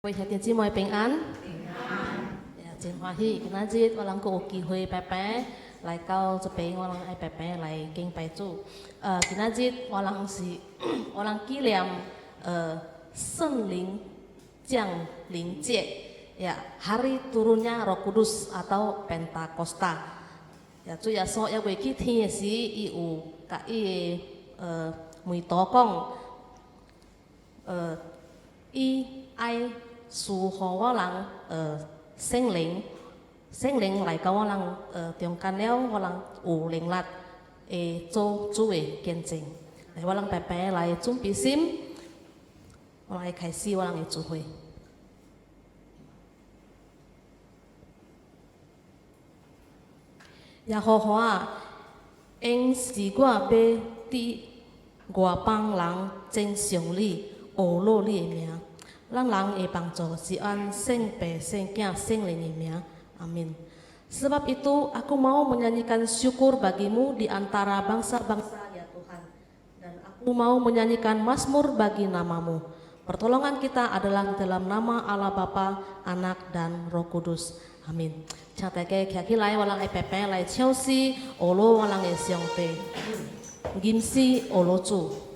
各位兄弟姊妹平安，真欢喜，今仔日我能够有机会白白来到这边，我能爱白白来敬拜主。今仔日我能是我能纪念圣灵降临节，ya hari turunnya Roh Kudus atau Pentakosta. Ya 主耶稣要回去天的时，伊有甲伊的门徒讲，伊爱赐予我人圣灵来到我人中间了，我人有能力会做主的见证。我人白白来准备心，我来开始我人的聚会。耶和华因是我要伫外邦人真上你、学落你的名。让人会帮助是按圣父、圣子、圣灵的名. Amin. Sebab itu aku mau menyanyikan syukur bagimu di antara bangsa-bangsa ya Tuhan. Dan aku mau menyanyikan mazmur bagi namamu. Pertolongan kita adalah dalam nama Allah Bapa, Anak dan Roh Kudus. Amin. Catake kaki lai walang EPP lai Chelsea, olo walang Esyongte. Gimsi olo cu.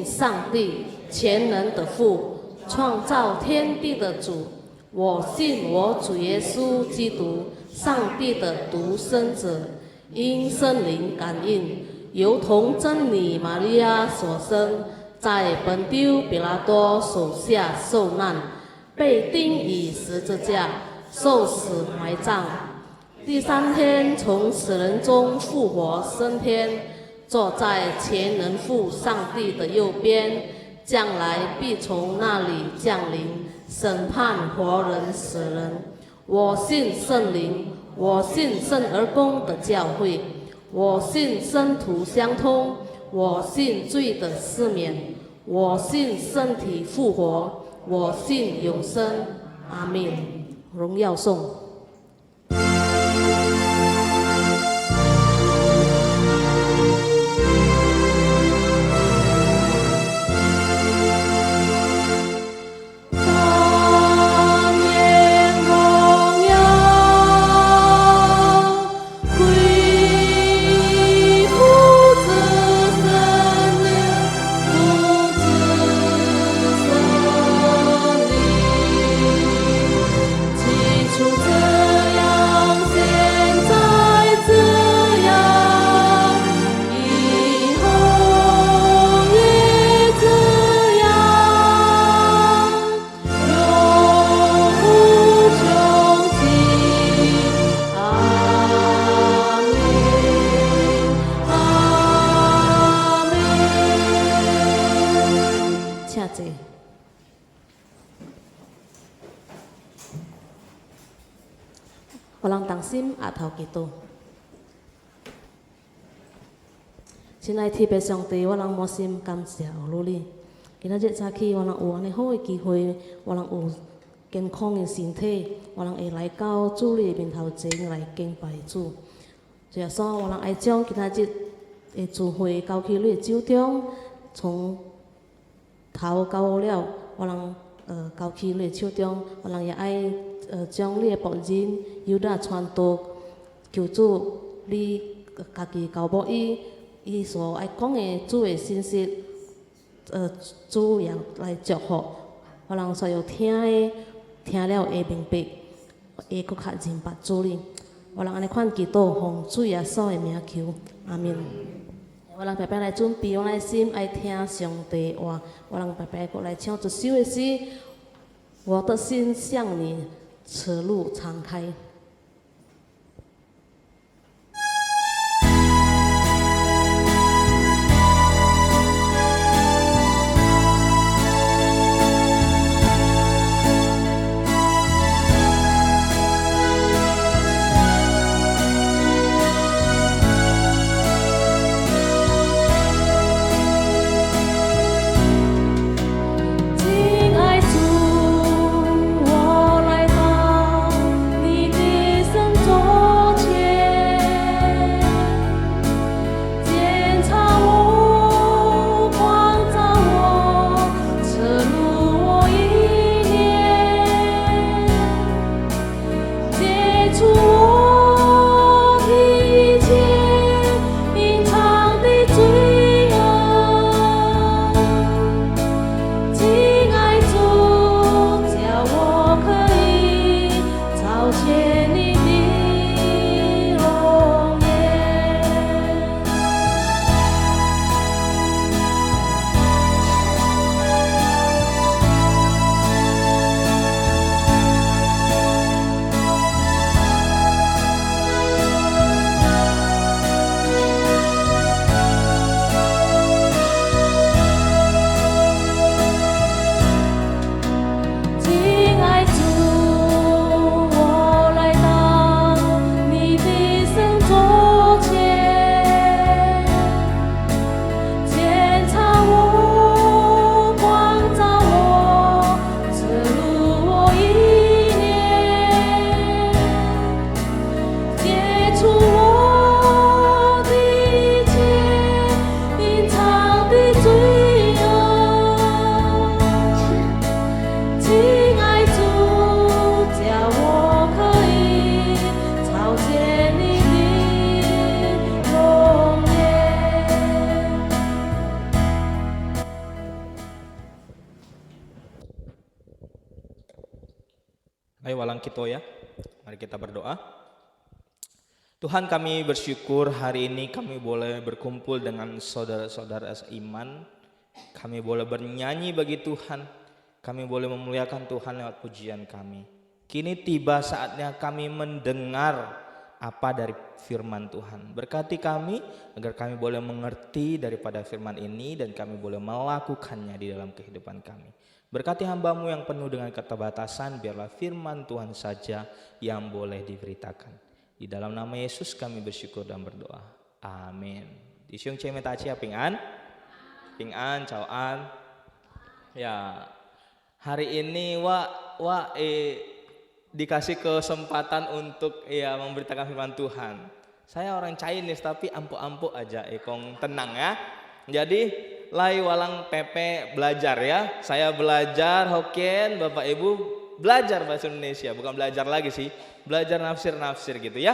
信上帝，全能的父，创造天地的主。我信我主耶稣基督，上帝的独生子，因圣灵感应，由童真女玛利亚所生，在本丢彼拉多手下受难，被钉于十字架，受死埋葬。第3天从死人中复活升天，坐在全能父上帝的右边，将来必从那里降临，审判活人死人。我信圣灵，我信圣而公的教会，我信圣徒相通，我信罪的赦免，我信身体复活，我信永生。阿们。荣耀颂。我人同心额头祈祷。亲爱天父上帝，我人满心感谢有你。今仔日早起，我人有安尼好的机会，我人有健康的身体，我人会来到主你面头前来敬拜主。耶稣，我人爱将今仔日的聚会交去你的手中，从头到了，我人交去你的手中，我人也爱将你的仆人犹大传道，求主你家己交拨伊所爱讲的主的信息，主也来祝福，我人所有听的听了会明白，会搁较明白主你。我人安尼款祈祷，奉主耶稣的名求，阿们。我人白白来准备我的心，爱听上帝话。我人白白过来唱一首的诗，我的心向你此路敞开。亲爱主，我来到你的 kita ya. Mari kita berdoa. Tuhan, kami bersyukur hari ini kami boleh berkumpul dengan saudara-saudara seiman. Kami boleh bernyanyi bagi Tuhan. Kami boleh memuliakan Tuhan lewat pujian kami. Kini tiba saatnya kami mendengar apa dari firman Tuhan. Berkati kami agar kami boleh mengerti daripada firman ini dan kami boleh melakukannya di dalam kehidupan kami. Berkati hamba-Mu yang penuh dengan keterbatasan, biarlah firman Tuhan saja yang boleh diberitakan. Di dalam nama Yesus kami bersyukur dan berdoa. Amin. Di siung ceme tacia pingan. Pingan, cawaan. Ya, hari ini dikasih kesempatan untuk memberitakan firman Tuhan. Saya orang Chinese tapi ampu-ampu aja, kong tenang ya. Jadi lai walang Pepe belajar ya. Saya belajar Hokkien, Bapak Ibu belajar bahasa Indonesia, bukan belajar lagi sih, belajar nafsir gitu ya.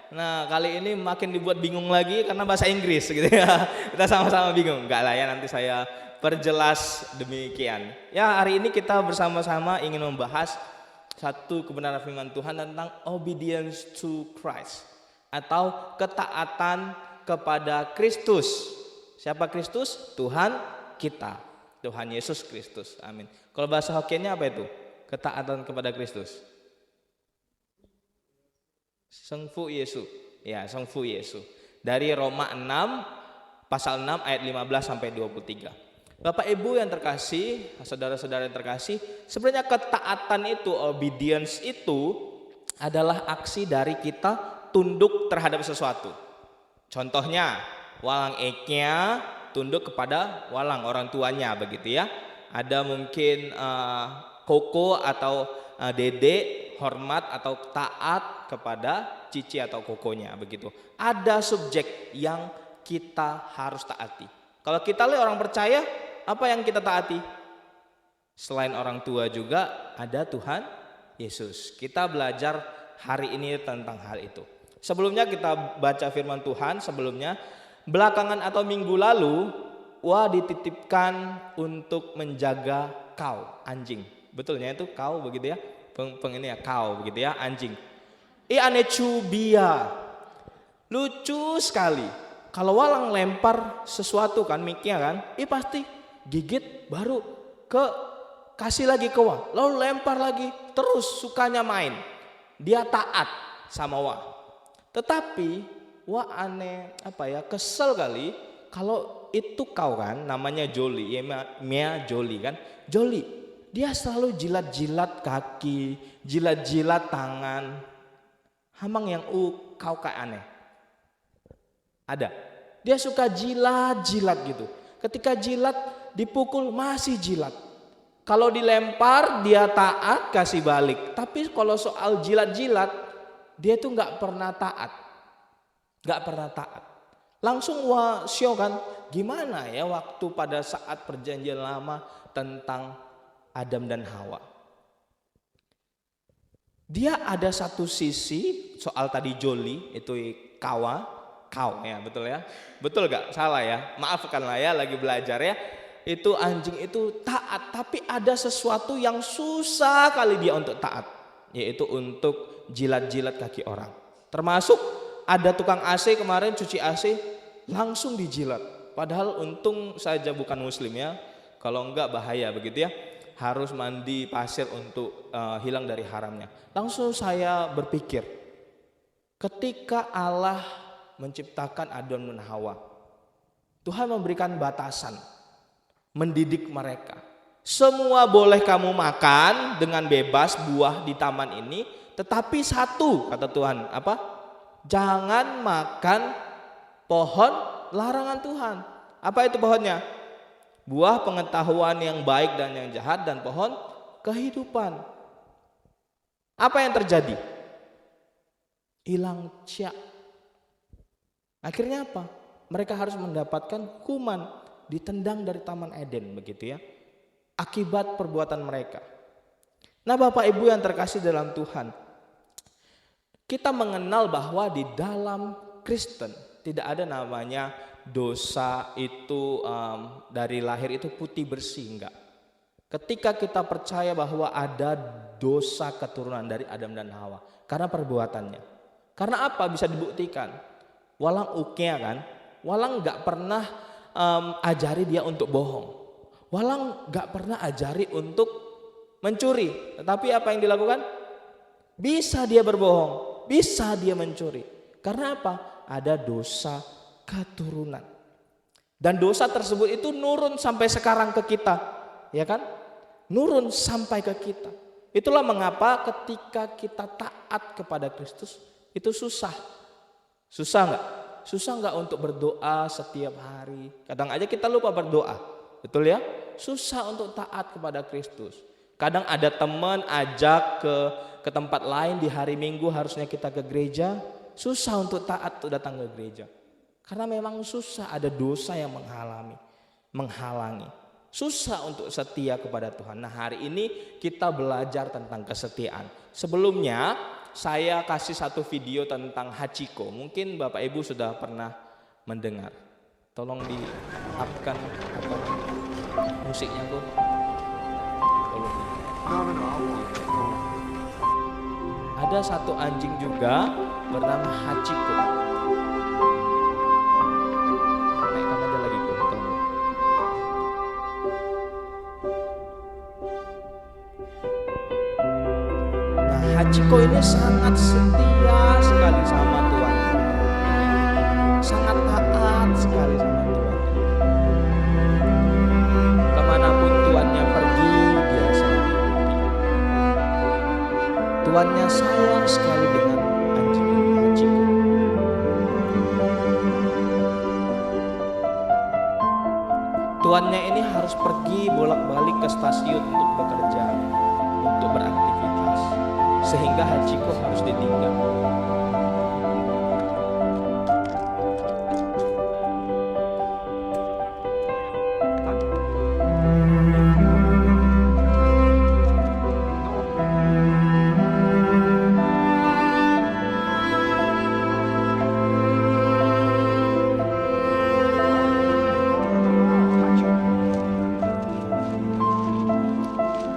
Nah kali ini makin dibuat bingung lagi karena bahasa Inggris gitu ya. Kita sama-sama bingung, enggak lah ya, nanti saya perjelas demikian. Ya, hari ini kita bersama-sama ingin membahas satu kebenaran firman Tuhan tentang obedience to Christ atau ketaatan kepada Kristus. Siapa Kristus? Tuhan kita, Tuhan Yesus Kristus. Amin. Kalau bahasa Hokkiennya apa itu? Ketaatan kepada Kristus. Sengfu Yesu. Ya, Sengfu Yesu. Dari Roma 6 pasal 6 ayat 15 sampai 23. Bapak Ibu yang terkasih, saudara-saudara yang terkasih, sebenarnya ketaatan itu, obedience itu adalah aksi dari kita tunduk terhadap sesuatu. Contohnya, walang eknya tunduk kepada walang orang tuanya begitu ya. Ada mungkin koko atau dede hormat atau taat kepada cici atau kokonya begitu. Ada subjek yang kita harus taati. Kalau kita lihat orang percaya, apa yang kita taati? Selain orang tua juga ada Tuhan Yesus. Kita belajar hari ini tentang hal itu. Sebelumnya kita baca firman Tuhan, sebelumnya belakangan atau minggu lalu dititipkan untuk menjaga kau, anjing. Betulnya itu kau begitu ya. Ini ya kau begitu ya, anjing. Anecubia. Lucu sekali. Kalau walang lempar sesuatu kan miknya kan, pasti gigit baru kasih lagi ke wa. Lalu lempar lagi, terus sukanya main. Dia taat sama wa. Tetapi kesel kali kalau itu kau kan namanya Joli, Mia Joli kan. Joli. Dia selalu jilat-jilat kaki, jilat-jilat tangan. Hamang yang kau kayak aneh. Ada. Dia suka jilat-jilat gitu. Ketika jilat, dipukul masih jilat. Kalau dilempar, dia taat kasih balik. Tapi kalau soal jilat-jilat, dia tuh nggak pernah taat. Nggak pernah taat. Langsung show kan, gimana ya waktu pada saat perjanjian lama tentang Adam dan Hawa. Dia ada satu sisi soal tadi Joli itu kau ya betul ya, betul gak? Salah ya, maafkanlah ya lagi belajar ya. Itu anjing itu taat, tapi ada sesuatu yang susah kali dia untuk taat, yaitu untuk jilat-jilat kaki orang. Termasuk ada tukang AC kemarin cuci AC langsung dijilat. Padahal untung saja bukan muslim ya, kalau enggak bahaya begitu ya. Harus mandi pasir untuk hilang dari haramnya. Langsung saya berpikir, ketika Allah menciptakan Adam dan Hawa, Tuhan memberikan batasan, mendidik mereka. Semua boleh kamu makan dengan bebas buah di taman ini, tetapi satu kata Tuhan, apa? Jangan makan pohon larangan Tuhan. Apa itu pohonnya? Buah pengetahuan yang baik dan yang jahat dan pohon kehidupan. Apa yang terjadi? Hilang cia. Akhirnya apa? Mereka harus mendapatkan hukuman, ditendang dari Taman Eden begitu ya. Akibat perbuatan mereka. Nah, Bapak Ibu yang terkasih dalam Tuhan, kita mengenal bahwa di dalam Kristen tidak ada namanya dosa itu dari lahir itu putih bersih, enggak. Ketika kita percaya bahwa ada dosa keturunan dari Adam dan Hawa karena perbuatannya. Karena apa? Bisa dibuktikan. Walang uknya kan, walang gak pernah ajari dia untuk bohong. Walang gak pernah ajari untuk mencuri. Tetapi apa yang dilakukan? Bisa dia berbohong, bisa dia mencuri. Karena apa? Ada dosa keturunan. Dan dosa tersebut itu nurun sampai sekarang ke kita, ya kan? Nurun sampai ke kita. Itulah mengapa ketika kita taat kepada Kristus itu susah. Susah enggak? Susah enggak untuk berdoa setiap hari? Kadang aja kita lupa berdoa. Betul ya? Susah untuk taat kepada Kristus. Kadang ada teman ajak ke tempat lain di hari Minggu harusnya kita ke gereja. Susah untuk taat untuk datang ke gereja. Karena memang susah, ada dosa yang menghalangi. Susah untuk setia kepada Tuhan. Nah, hari ini kita belajar tentang kesetiaan. Sebelumnya saya kasih satu video tentang Hachiko. Mungkin Bapak Ibu sudah pernah mendengar. Tolong di-upkan musiknya tuh. Tolong. Ada satu anjing juga bernama Hachiko. Naikkan aja lagi tuh. Hachiko ini sangat setia sekali sama Tuhan, sangat taat sekali sama Tuhan. Kemanapun tuannya pergi, dia selalu ikuti. Tuannya sayang sekali dengan anjing Hachiko. Tuannya ini harus pergi bolak-balik ke stasiun untuk bekerja, untuk beraktivitas. Sehingga Hachiko harus ditinggal.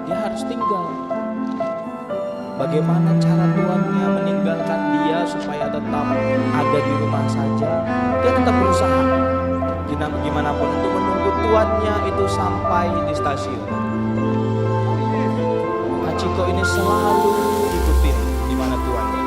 Dia harus tinggal. Bagaimana cara tuannya meninggalkan dia supaya tetap ada di rumah saja? Dia tetap berusaha. Gimana pun untuk menunggu tuannya itu sampai di stasiun. Hachiko ini selalu ikutin di mana tuannya.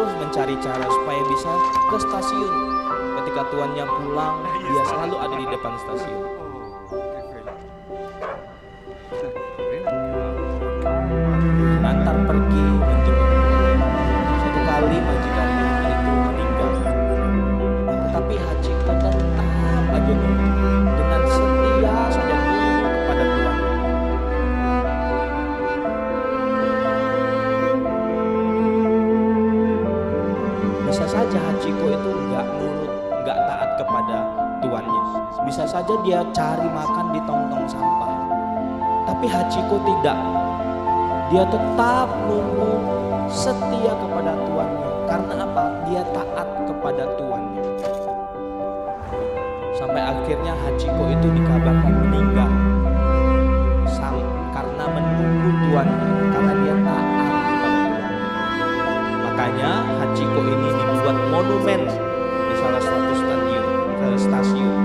Mencari cara supaya bisa ke stasiun. Ketika tuannya pulang, dia selalu ada di depan stasiun. Mengantar pergi menjemput. Suatu kali majikannya itu meninggal. Tetapi Hachiko tetap aja dengan setia saja kepada Tuhan. Bisa saja Hachiko itu nggak nurut, nggak taat kepada tuannya. Bisa saja dia cari makan di tong-tong sampah. Tapi Hachiko tidak. Dia tetap nunggu setia kepada tuannya. Karena apa? Dia taat kepada tuannya. Sampai akhirnya Hachiko itu dikabarkan meninggal. Karena menunggu tuannya, karena dia taat kepada tuannya. Makanya Hachiko ini dibuat monumen di salah satu stasiun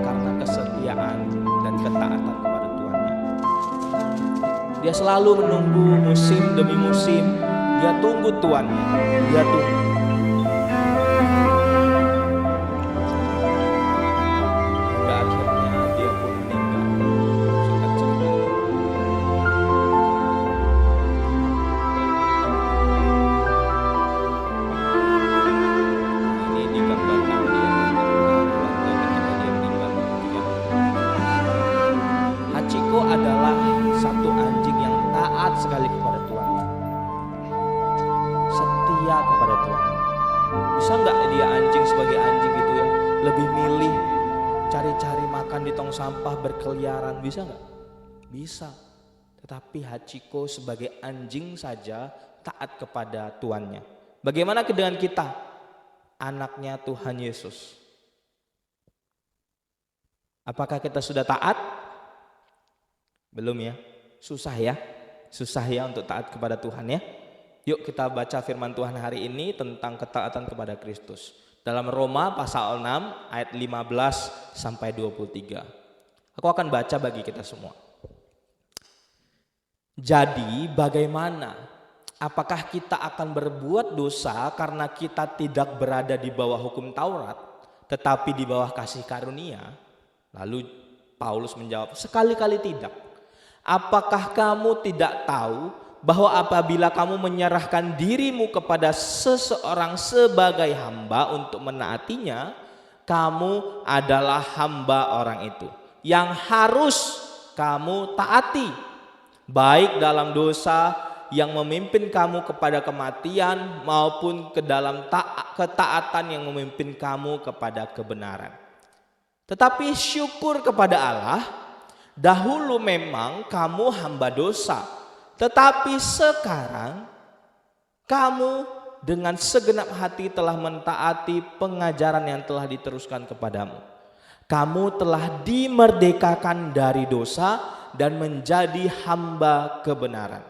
karena kesetiaan dan ketaatan kepada tuannya. Dia selalu menunggu musim demi musim. Dia tunggu tuannya. Dia tunggu. Hingga akhirnya dia pun meninggal. Singkat cerita. Ini digambarkan dia keluarga ketika dia meninggal. Hachiko adalah satu anjing yang taat lebih milih cari-cari makan di tong sampah berkeliaran, bisa nggak? Bisa. Tetapi Hachiko sebagai anjing saja taat kepada tuannya. Bagaimana dengan kita? Anaknya Tuhan Yesus. Apakah kita sudah taat? Belum ya? Susah ya? Susah ya untuk taat kepada Tuhan ya? Yuk kita baca firman Tuhan hari ini tentang ketaatan kepada Kristus. Dalam Roma pasal 6 ayat 15 sampai 23. Aku akan baca bagi kita semua. Jadi bagaimana? Apakah kita akan berbuat dosa karena kita tidak berada di bawah hukum Taurat, tetapi di bawah kasih karunia? Lalu Paulus menjawab, sekali-kali tidak. Apakah kamu tidak tahu bahwa apabila kamu menyerahkan dirimu kepada seseorang sebagai hamba untuk menaatinya, kamu adalah hamba orang itu yang harus kamu taati, baik dalam dosa yang memimpin kamu kepada kematian maupun ke dalam ketaatan yang memimpin kamu kepada kebenaran. Tetapi syukur kepada Allah, dahulu memang kamu hamba dosa, tetapi sekarang kamu dengan segenap hati telah mentaati pengajaran yang telah diteruskan kepadamu. Kamu telah dimerdekakan dari dosa dan menjadi hamba kebenaran.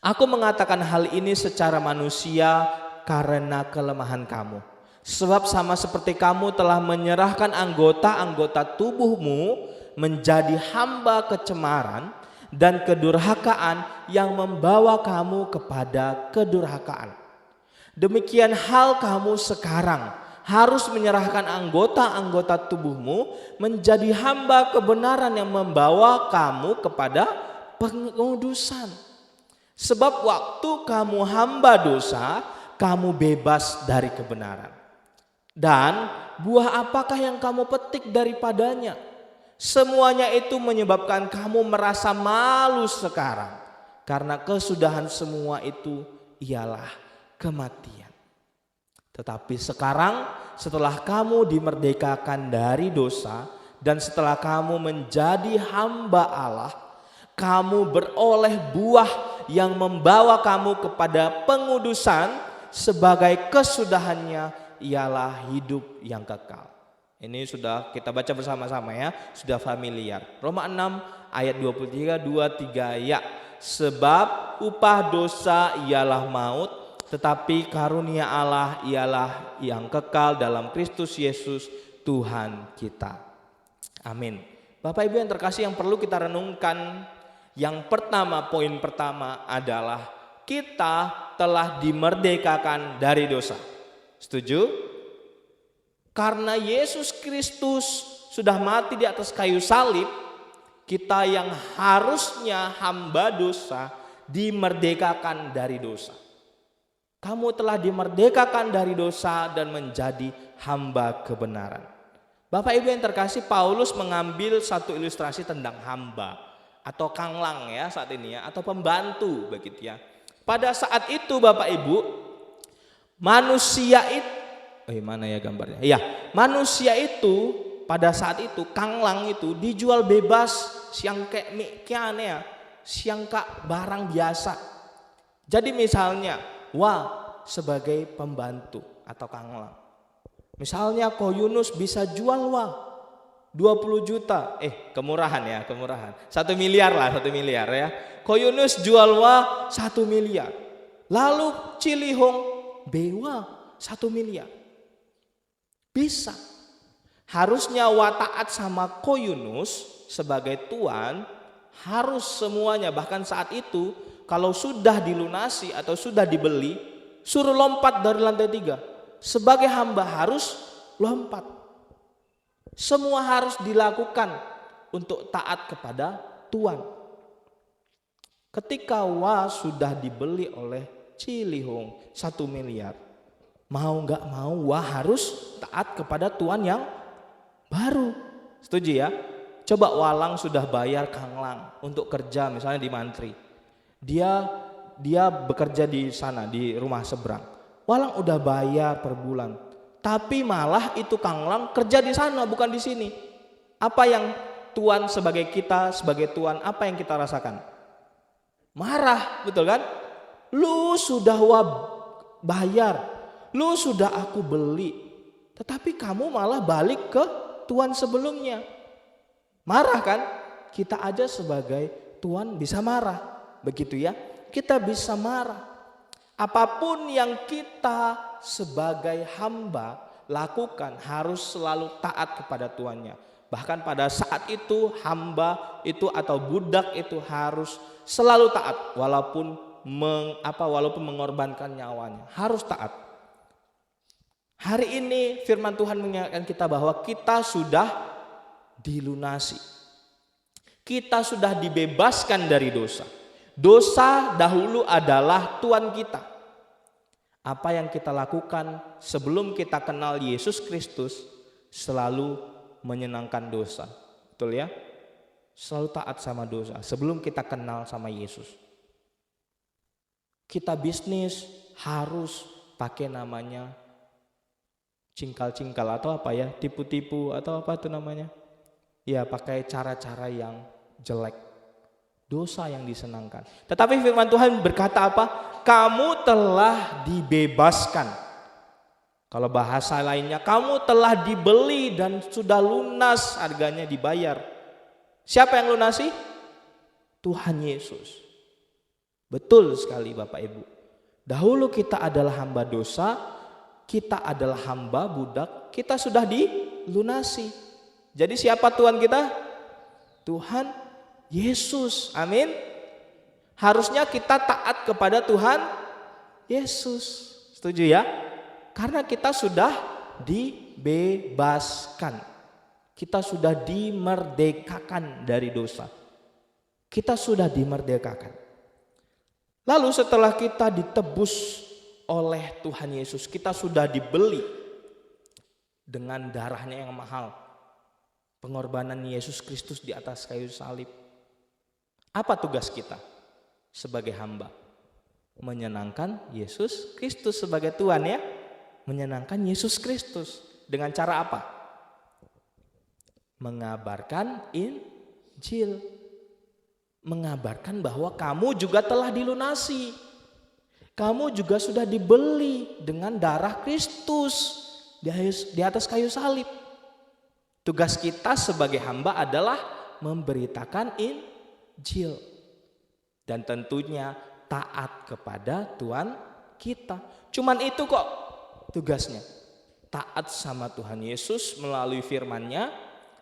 Aku mengatakan hal ini secara manusia karena kelemahan kamu. Sebab sama seperti kamu telah menyerahkan anggota-anggota tubuhmu menjadi hamba kecemaran dan kedurhakaan yang membawa kamu kepada kedurhakaan. Demikian hal kamu sekarang harus menyerahkan anggota-anggota tubuhmu menjadi hamba kebenaran yang membawa kamu kepada pengudusan. Sebab waktu kamu hamba dosa, kamu bebas dari kebenaran. Dan buah apakah yang kamu petik daripadanya? Semuanya itu menyebabkan kamu merasa malu sekarang. Karena kesudahan semua itu ialah kematian. Tetapi sekarang setelah kamu dimerdekakan dari dosa dan setelah kamu menjadi hamba Allah, kamu beroleh buah yang membawa kamu kepada pengudusan sebagai kesudahannya ialah hidup yang kekal. Ini sudah kita baca bersama-sama ya, sudah familiar. Roma 6 ayat 23 ya. Sebab upah dosa ialah maut, tetapi karunia Allah ialah yang kekal dalam Kristus Yesus Tuhan kita. Amin. Bapak Ibu yang terkasih, yang perlu kita renungkan, yang pertama, poin pertama adalah kita telah dimerdekakan dari dosa. Setuju? Karena Yesus Kristus sudah mati di atas kayu salib, kita yang harusnya hamba dosa dimerdekakan dari dosa. Kamu telah dimerdekakan dari dosa dan menjadi hamba kebenaran. Bapak Ibu yang terkasih, Paulus mengambil satu ilustrasi tentang hamba atau kanglang ya saat ini ya, atau pembantu begitu ya. Pada saat itu Bapak Ibu, manusia itu mana ya gambarnya? Iya, manusia itu pada saat itu kanglang itu dijual bebas siang kayak mikiane ya, siang kak barang biasa. Jadi misalnya, sebagai pembantu atau kanglang. Misalnya Ko Yunus bisa jual 20 juta, kemurahan ya, kemurahan. 1 miliar lah, 1 miliar ya. Ko Yunus jual 1 miliar. Lalu Cilihong bewa 1 miliar. Bisa. Harusnya taat sama Ko Yunus sebagai tuan, harus semuanya, bahkan saat itu kalau sudah dilunasi atau sudah dibeli, suruh lompat dari lantai 3. Sebagai hamba harus lompat. Semua harus dilakukan untuk taat kepada tuan. Ketika sudah dibeli oleh Cilihong 1 miliar, mau gak mau harus taat kepada tuan yang baru. Setuju ya? Coba Walang sudah bayar kanglang untuk kerja misalnya di Mantri. Dia bekerja di sana di rumah seberang. Walang udah bayar per bulan. tapi malah itu Kanglang kerja di sana bukan di sini. Apa yang Tuhan sebagai kita, sebagai Tuhan, apa yang kita rasakan? Marah, betul kan? Lu sudah bayar, lu sudah aku beli, tetapi kamu malah balik ke Tuhan sebelumnya. Marah kan? Kita aja sebagai Tuhan bisa marah, begitu ya? Kita bisa marah. Apapun yang kita sebagai hamba lakukan harus selalu taat kepada tuannya. Bahkan pada saat itu hamba itu atau budak itu harus selalu taat walaupun mengorbankan nyawanya, harus taat. Hari ini firman Tuhan mengingatkan kita bahwa kita sudah dilunasi. Kita sudah dibebaskan dari dosa. Dosa dahulu adalah tuan kita. Apa yang kita lakukan sebelum kita kenal Yesus Kristus selalu menyenangkan dosa. Betul ya? Selalu taat sama dosa sebelum kita kenal sama Yesus. Kita bisnis harus pakai namanya cingkal-cingkal atau apa ya, tipu-tipu atau apa itu namanya. Ya pakai cara-cara yang jelek. Dosa yang disenangkan. Tetapi firman Tuhan berkata apa? Kamu telah dibebaskan. Kalau bahasa lainnya, kamu telah dibeli dan sudah lunas, harganya dibayar. Siapa yang lunasi? Tuhan Yesus. Betul sekali Bapak Ibu. Dahulu kita adalah hamba dosa, kita adalah hamba budak, kita sudah dilunasi. Jadi siapa Tuhan kita? Tuhan Yesus, amin. Harusnya kita taat kepada Tuhan Yesus. Setuju ya? Karena kita sudah dibebaskan. Kita sudah dimerdekakan dari dosa. Kita sudah dimerdekakan. Lalu setelah kita ditebus oleh Tuhan Yesus, kita sudah dibeli dengan darahnya yang mahal. Pengorbanan Yesus Kristus di atas kayu salib. Apa tugas kita sebagai hamba? Menyenangkan Yesus Kristus sebagai Tuhan ya. Menyenangkan Yesus Kristus. Dengan cara apa? Mengabarkan Injil. Mengabarkan bahwa kamu juga telah dilunasi. Kamu juga sudah dibeli dengan darah Kristus di atas kayu salib. Tugas kita sebagai hamba adalah memberitakan Injil. Dan tentunya taat kepada Tuhan kita. Cuman itu kok tugasnya. Taat sama Tuhan Yesus melalui firman-Nya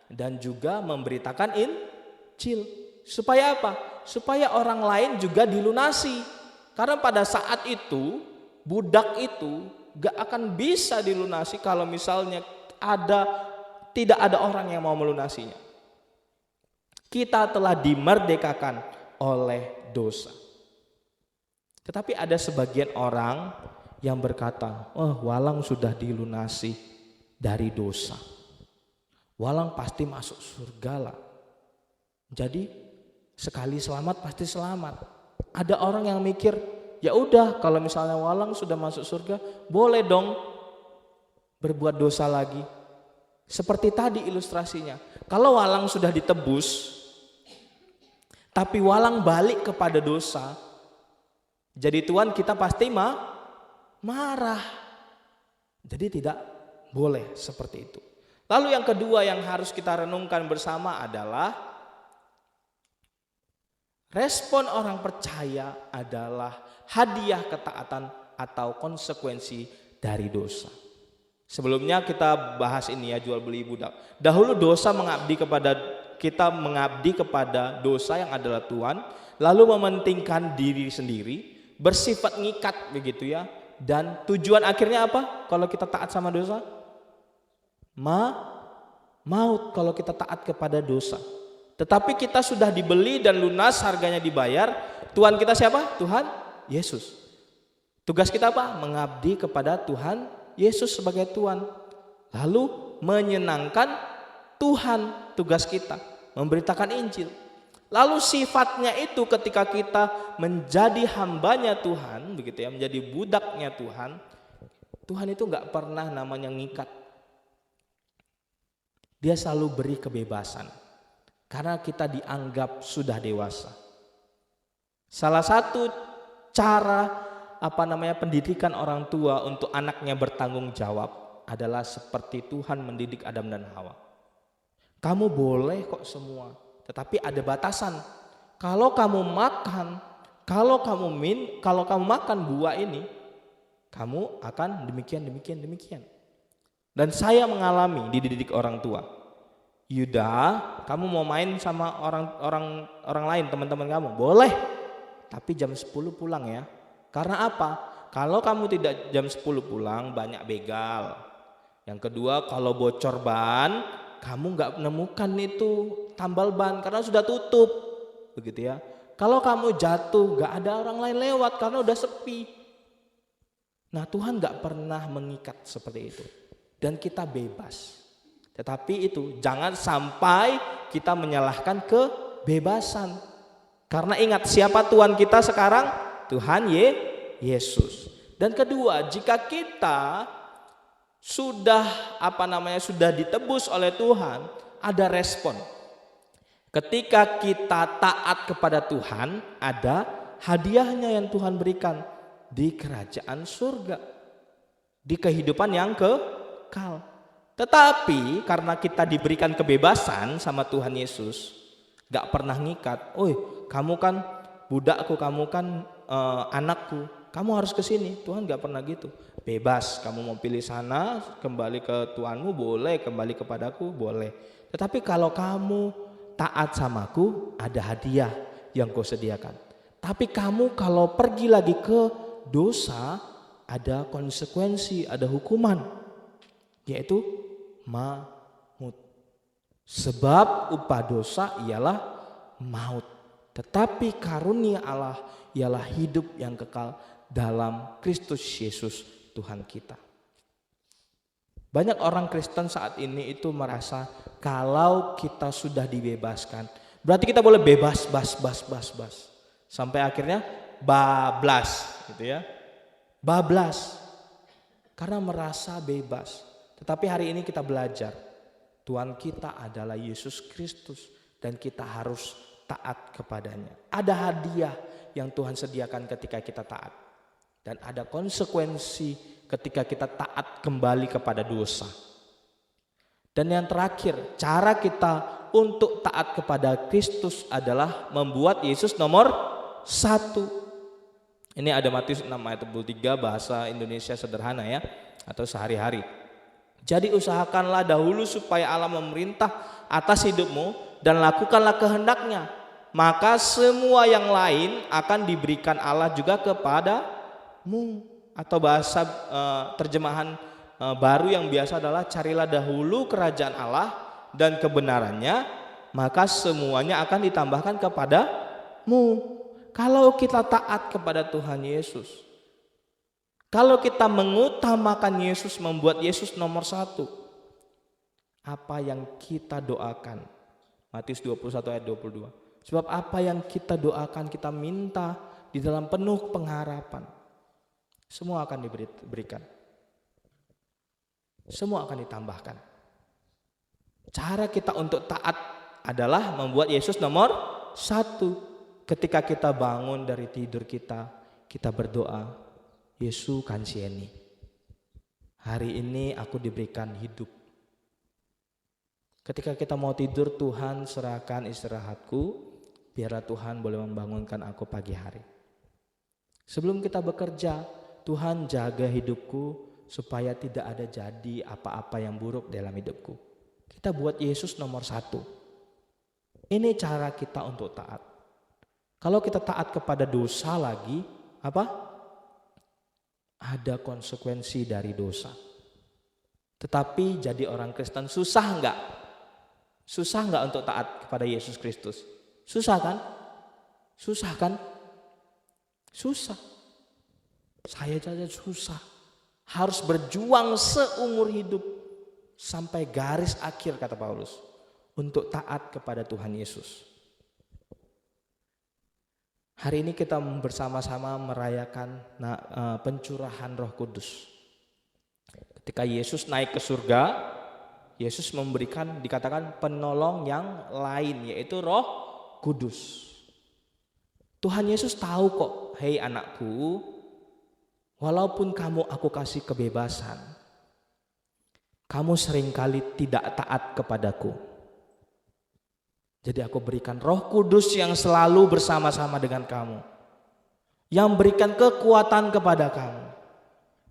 dan juga memberitakan Injil. Supaya apa? Supaya orang lain juga dilunasi. Karena pada saat itu budak itu gak akan bisa dilunasi kalau misalnya tidak ada orang yang mau melunasinya. Kita telah dimerdekakan oleh dosa. Tetapi ada sebagian orang yang berkata, Walang sudah dilunasi dari dosa. Walang pasti masuk surga lah. Jadi sekali selamat pasti selamat. Ada orang yang mikir, ya udah kalau misalnya Walang sudah masuk surga, boleh dong berbuat dosa lagi. Seperti tadi ilustrasinya. Kalau Walang sudah ditebus, tapi Walang balik kepada dosa, jadi Tuhan kita pasti marah. Jadi tidak boleh seperti itu. Lalu yang kedua yang harus kita renungkan bersama adalah respon orang percaya adalah hadiah ketaatan atau konsekuensi dari dosa. Sebelumnya kita bahas ini ya, jual beli budak. Dahulu dosa kita mengabdi kepada dosa yang adalah Tuhan, lalu mementingkan diri sendiri, bersifat ngikat begitu ya. Dan tujuan akhirnya apa? Kalau kita taat sama dosa? Maut kalau kita taat kepada dosa. Tetapi kita sudah dibeli dan lunas, harganya dibayar. Tuhan kita siapa? Tuhan Yesus. Tugas kita apa? Mengabdi kepada Tuhan Yesus sebagai Tuhan. Lalu menyenangkan Tuhan, tugas kita memberitakan Injil. Lalu sifatnya itu ketika kita menjadi hambanya Tuhan, begitu ya, menjadi budaknya Tuhan, Tuhan itu nggak pernah namanya ngikat. Dia selalu beri kebebasan karena kita dianggap sudah dewasa. Salah satu cara pendidikan orang tua untuk anaknya bertanggung jawab adalah seperti Tuhan mendidik Adam dan Hawa. Kamu boleh kok semua, tetapi ada batasan. Kalau kamu makan buah ini, kamu akan demikian. Dan saya mengalami dididik orang tua. Yuda, kamu mau main sama orang lain, teman-teman kamu, boleh. Tapi jam 10 pulang ya. Karena apa? Kalau kamu tidak jam 10 pulang, banyak begal. Yang kedua, kalau bocor ban, kamu nggak menemukan itu tambal ban karena sudah tutup. Begitu ya. Kalau kamu jatuh, nggak ada orang lain lewat karena udah sepi. Nah, Tuhan nggak pernah mengikat seperti itu. Dan kita bebas. Tetapi itu jangan sampai kita menyalahkan kebebasan. Karena ingat siapa Tuhan kita sekarang? Tuhan Yesus. Dan kedua, jika kita sudah ditebus oleh Tuhan, ada respon. Ketika kita taat kepada Tuhan, ada hadiahnya yang Tuhan berikan di kerajaan surga, di kehidupan yang kekal. Tetapi karena kita diberikan kebebasan sama Tuhan Yesus, gak pernah ngikat. Kamu kan budakku, kamu kan anakku, kamu harus ke sini. Tuhan gak pernah gitu. Bebas, kamu mau pilih sana, kembali ke Tuhanmu boleh, kembali kepadaku boleh. Tetapi kalau kamu taat samaku, ada hadiah yang kau sediakan. Tapi kamu kalau pergi lagi ke dosa, ada konsekuensi, ada hukuman, yaitu maut. Sebab upah dosa ialah maut. Tetapi karunia Allah ialah hidup yang kekal dalam Kristus Yesus Tuhan kita. Banyak orang Kristen saat ini itu merasa kalau kita sudah dibebaskan, berarti kita boleh bebas, bas. Sampai akhirnya bablas gitu ya. Bablas. Karena merasa bebas. Tetapi hari ini kita belajar, Tuhan kita adalah Yesus Kristus dan kita harus taat kepadanya. Ada hadiah yang Tuhan sediakan ketika kita taat. Dan ada konsekuensi ketika kita taat kembali kepada dosa. Dan yang terakhir, cara kita untuk taat kepada Kristus adalah membuat Yesus nomor 1. Ini ada Matius 6 ayat 23, bahasa Indonesia sederhana ya, atau sehari-hari. Jadi usahakanlah dahulu supaya Allah memerintah atas hidupmu dan lakukanlah kehendaknya. Maka semua yang lain akan diberikan Allah juga kepadamu. Atau bahasa terjemahan baru yang biasa adalah carilah dahulu kerajaan Allah dan kebenarannya, maka semuanya akan ditambahkan kepadamu. Kalau kita taat kepada Tuhan Yesus, kalau kita mengutamakan Yesus, membuat Yesus nomor 1, apa yang kita doakan? Matius 21 ayat 22. Sebab apa yang kita doakan, kita minta di dalam penuh pengharapan, semua akan diberikan. Semua akan ditambahkan. Cara kita untuk taat adalah membuat Yesus nomor 1. Ketika kita bangun dari tidur kita berdoa, Yesus kansieni, hari ini aku diberikan hidup. Ketika kita mau tidur, Tuhan serahkan istirahatku, biarlah Tuhan boleh membangunkan aku pagi hari. Sebelum kita bekerja, Tuhan jaga hidupku supaya tidak ada jadi apa-apa yang buruk dalam hidupku. Kita buat Yesus nomor 1. Ini cara kita untuk taat. Kalau kita taat kepada dosa lagi, apa? Ada konsekuensi dari dosa. Tetapi jadi orang Kristen susah enggak? Susah enggak untuk taat kepada Yesus Kristus? Susah kan? Susah kan? Susah. Saya saja susah. Harus berjuang seumur hidup sampai garis akhir, kata Paulus, untuk taat kepada Tuhan Yesus. Hari ini kita bersama-sama merayakan pencurahan Roh Kudus. Ketika Yesus naik ke surga, Yesus memberikan dikatakan penolong yang lain, yaitu Roh Kudus. Tuhan Yesus tahu kok, hei anakku, walaupun aku kasih kebebasan, kamu seringkali tidak taat kepadaku. Jadi aku berikan Roh Kudus yang selalu bersama-sama dengan kamu, yang berikan kekuatan kepada kamu,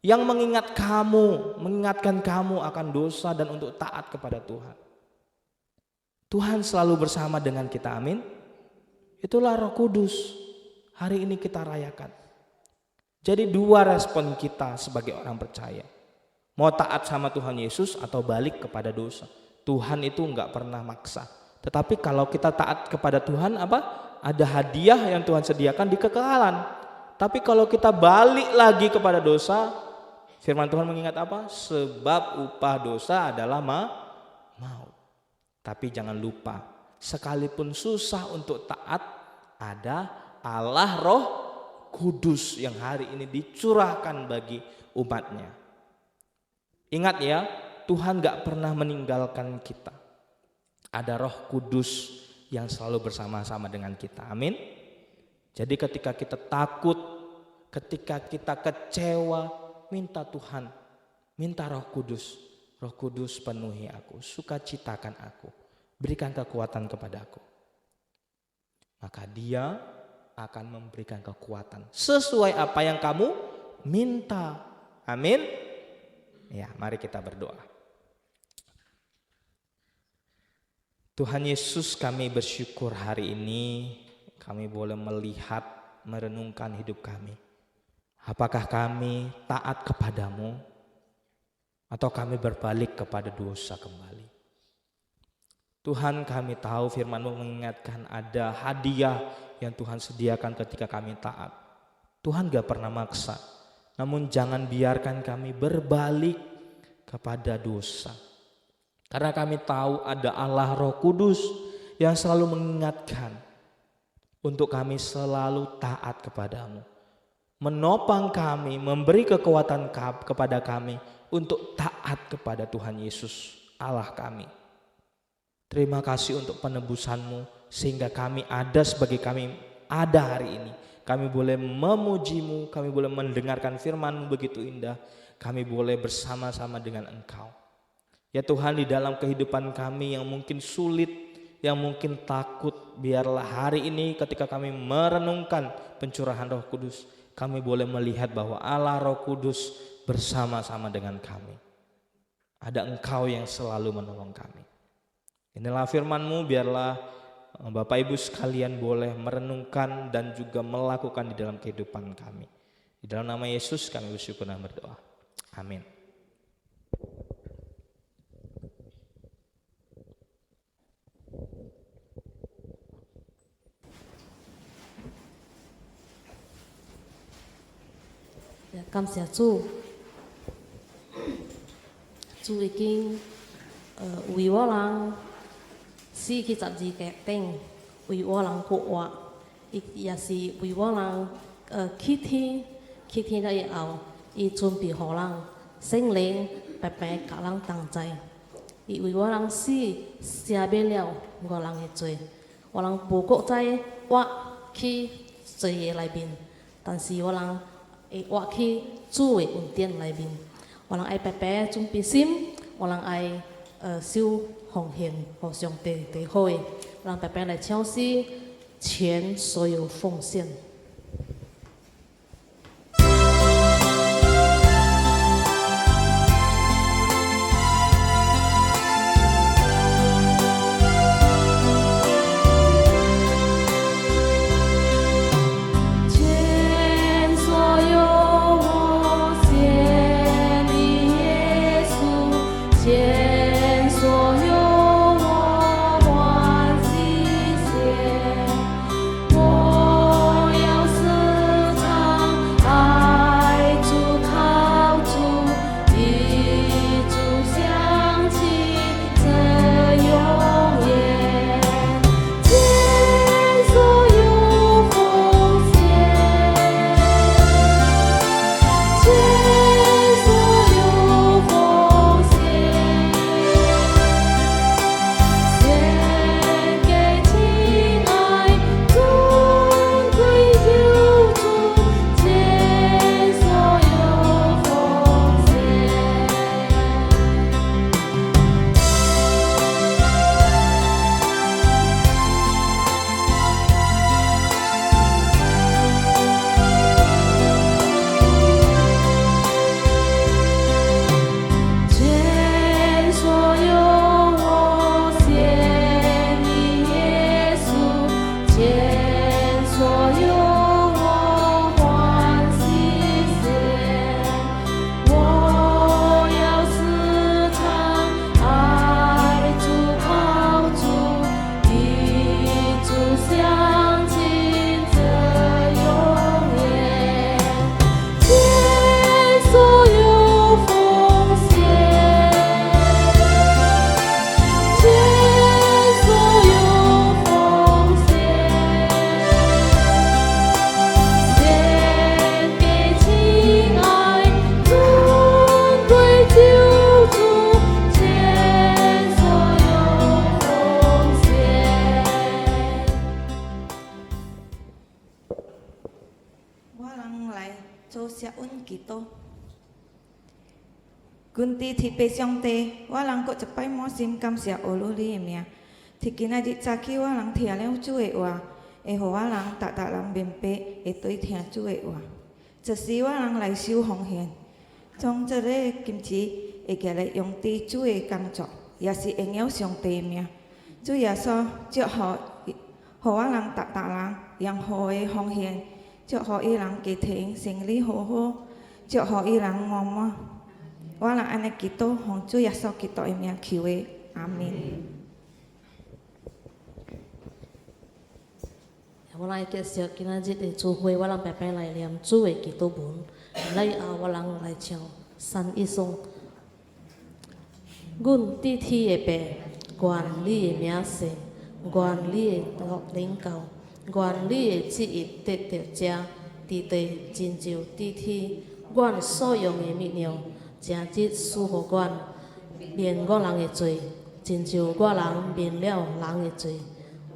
yang mengingatkan kamu akan dosa dan untuk taat kepada Tuhan. Tuhan selalu bersama dengan kita, amin. Itulah Roh Kudus. Hari ini kita rayakan. Jadi 2 respon kita sebagai orang percaya. Mau taat sama Tuhan Yesus atau balik kepada dosa. Tuhan itu enggak pernah maksa. Tetapi kalau kita taat kepada Tuhan, ada hadiah yang Tuhan sediakan di kekekalan. Tapi kalau kita balik lagi kepada dosa, firman Tuhan mengingat apa? Sebab upah dosa adalah maut. Tapi jangan lupa, sekalipun susah untuk taat, ada Allah Roh Kudus yang hari ini dicurahkan bagi umatnya. Ingat ya, Tuhan gak pernah meninggalkan kita. Ada Roh Kudus yang selalu bersama-sama dengan kita, amin. Jadi ketika kita takut, ketika kita kecewa, minta Tuhan, minta Roh Kudus. Roh Kudus penuhi aku, sukacitakan aku, berikan kekuatan kepadaku. Maka Dia akan memberikan kekuatan sesuai apa yang kamu minta. Amin. Ya, mari kita berdoa. Tuhan Yesus, kami bersyukur hari ini kami boleh melihat, merenungkan hidup kami. Apakah kami taat kepadamu atau kami berbalik kepada dosa kembali? Tuhan, kami tahu firman-Mu mengingatkan ada hadiah yang Tuhan sediakan ketika kami taat. Tuhan gak pernah maksa, namun jangan biarkan kami berbalik kepada dosa. Karena kami tahu ada Allah Roh Kudus yang selalu mengingatkan untuk kami selalu taat kepadamu. Menopang kami, memberi kekuatan kepada kami untuk taat kepada Tuhan Yesus Allah kami. Terima kasih untuk penebusan-Mu sehingga kami ada sebagai kami ada hari ini. Kami boleh memuji-Mu, kami boleh mendengarkan firman-Mu begitu indah. Kami boleh bersama-sama dengan Engkau. Ya Tuhan, di dalam kehidupan kami yang mungkin sulit, yang mungkin takut, biarlah hari ini ketika kami merenungkan pencurahan Roh Kudus, kami boleh melihat bahwa Allah Roh Kudus bersama-sama dengan kami. Ada Engkau yang selalu menolong kami. Inilah firman-Mu, biarlah Bapak Ibu sekalian boleh merenungkan dan juga melakukan di dalam kehidupan kami. Di dalam nama Yesus kami bersyukur dan berdoa. Amin. Ya, 感謝主，主已經為我人死去12個頂，為我人復活，伊也是為我人去天了以後，伊準備予人聖靈白白甲人同在，伊為我人死赦免了我人的罪，我人無國在活去罪嘅內面，但是我人會活去主嘅恩典內面，我人愛白白準備心，我人愛受奉獻給上帝最好嘅，讓白白來超市全所有奉獻。我祷。阮伫天父上帝，我人搁一摆满心感谢学罗你的名。伫今仔日早起，我人听了主的话，会互我人逐人明白会对听主的话。就是我人来收奉献，将这个金钱会寄来用伫主的工作，也是荣耀上帝的名。主耶稣祝福，互我人逐人用好的奉献，祝福伊人家庭生理好好，祝福伊人满满。我人安尼祈祷，奉主耶稣基督的名求的，阿门。我来结束今仔日的聚会，我人白白来念主的祈祷文，来后我人来唱三一颂。阮伫天的爸，愿你的名圣，愿你的国领导，愿你的旨意得到遮，伫地亲像伫天。阮所用的力量，诚实赐予阮，免我人的罪，亲像我人免了人的罪。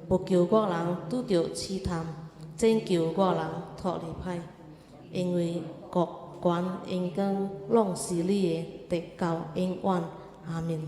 不求我人拄着试探，拯救我人脱离歹，因为国权荣光拢是你的，直到永远。阿门。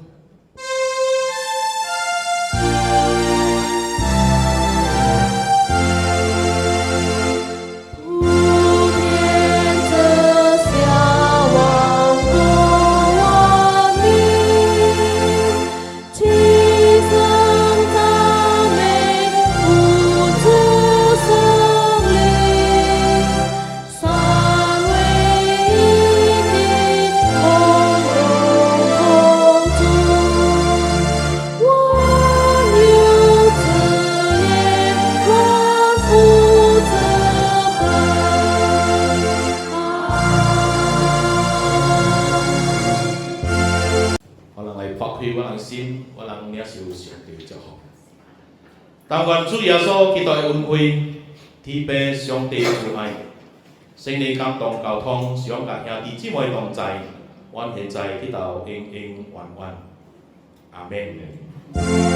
但愿主耶稣基督的恩惠、天父上帝的慈爱、圣灵感动交通，上甲兄弟姊妹同在，阮现在直到永永远远。阿门。